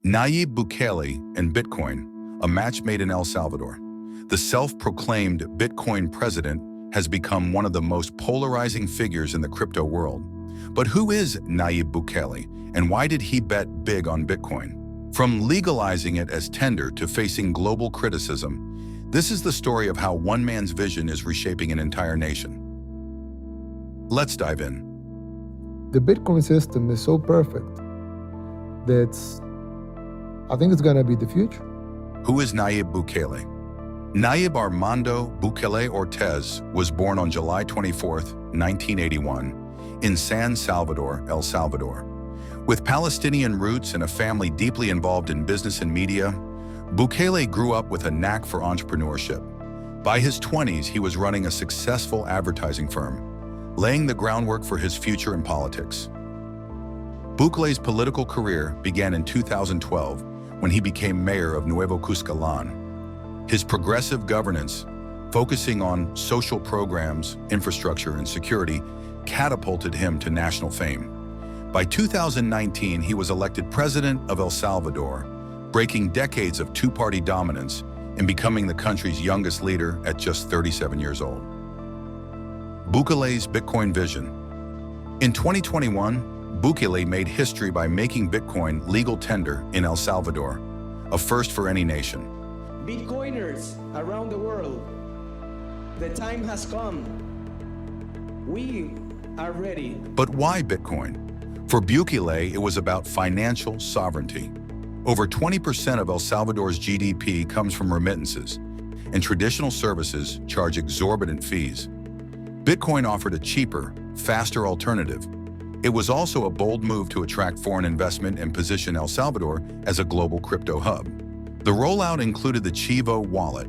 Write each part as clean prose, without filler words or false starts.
Nayib Bukele and Bitcoin, a match made in El Salvador. The self-proclaimed Bitcoin president has become one of the most polarizing figures in the crypto world. But who is Nayib Bukele, and why did he bet big on Bitcoin? From legalizing it as tender to facing global criticism, this is the story of how one man's vision is reshaping an entire nation. Let's dive in. The Bitcoin system is so perfect that I think it's going to be the future. Who is Nayib Bukele? Nayib Armando Bukele Ortez was born on July 24, 1981, in San Salvador, El Salvador. With Palestinian roots and a family deeply involved in business and media, Bukele grew up with a knack for entrepreneurship. By his 20s, he was running a successful advertising firm, laying the groundwork for his future in politics. Bukele's political career began in 2012 when he became mayor of Nuevo Cuscatlán. His progressive governance, focusing on social programs, infrastructure, and security, catapulted him to national fame. By 2019, he was elected president of El Salvador, breaking decades of two-party dominance and becoming the country's youngest leader at just 37 years old. Bukele's Bitcoin vision. In 2021, Bukele made history by making Bitcoin legal tender in El Salvador, a first for any nation. Bitcoiners around the world, the time has come. We are ready. But why Bitcoin? For Bukele, it was about financial sovereignty. Over 20% of El Salvador's GDP comes from remittances, and traditional services charge exorbitant fees. Bitcoin offered a cheaper, faster alternative. It was also a bold move to attract foreign investment and position El Salvador as a global crypto hub. The rollout included the Chivo Wallet,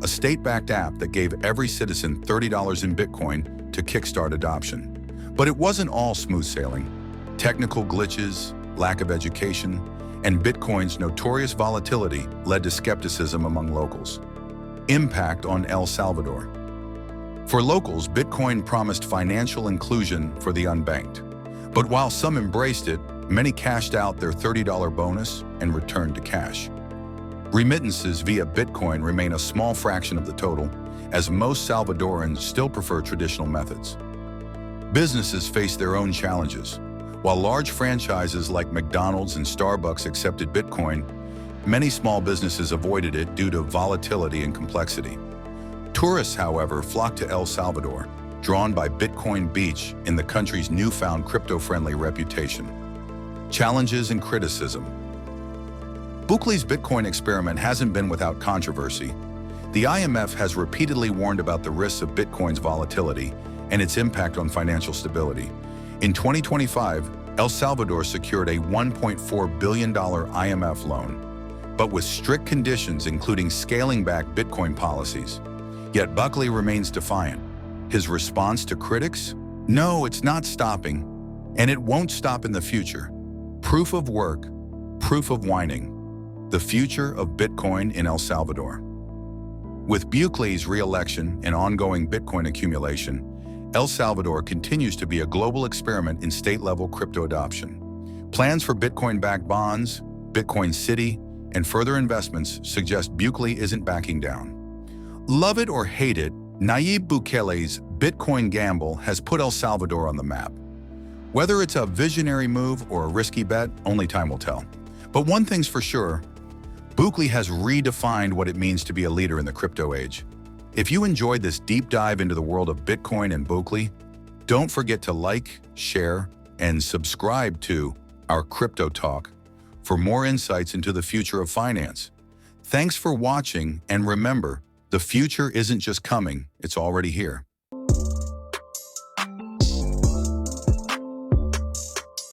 a state-backed app that gave every citizen $30 in Bitcoin to kickstart adoption. But it wasn't all smooth sailing. Technical glitches, lack of education, and Bitcoin's notorious volatility led to skepticism among locals. Impact on El Salvador. For locals, Bitcoin promised financial inclusion for the unbanked. But while some embraced it, many cashed out their $30 bonus and returned to cash. Remittances via Bitcoin remain a small fraction of the total, as most Salvadorans still prefer traditional methods. Businesses face their own challenges. While large franchises like McDonald's and Starbucks accepted Bitcoin, many small businesses avoided it due to volatility and complexity. Tourists, however, flocked to El Salvador, drawn by Bitcoin Beach in the country's newfound crypto-friendly reputation. Challenges and criticism. Bukele's Bitcoin experiment hasn't been without controversy. The IMF has repeatedly warned about the risks of Bitcoin's volatility and its impact on financial stability. In 2025, El Salvador secured a $1.4 billion IMF loan, but with strict conditions including scaling back Bitcoin policies. Yet Bukele remains defiant. His response to critics? No, it's not stopping, and it won't stop in the future. Proof of work, proof of whining. The future of Bitcoin in El Salvador. With Bukele's re-election and ongoing Bitcoin accumulation, El Salvador continues to be a global experiment in state-level crypto adoption. Plans for Bitcoin-backed bonds, Bitcoin City, and further investments suggest Bukele isn't backing down. Love it or hate it, Nayib Bukele's Bitcoin gamble has put El Salvador on the map. Whether it's a visionary move or a risky bet, only time will tell. But one thing's for sure, Bukele has redefined what it means to be a leader in the crypto age. If you enjoyed this deep dive into the world of Bitcoin and Bukele, don't forget to like, share, and subscribe to our Crypto Talk for more insights into the future of finance. Thanks for watching, and remember, the future isn't just coming, it's already here.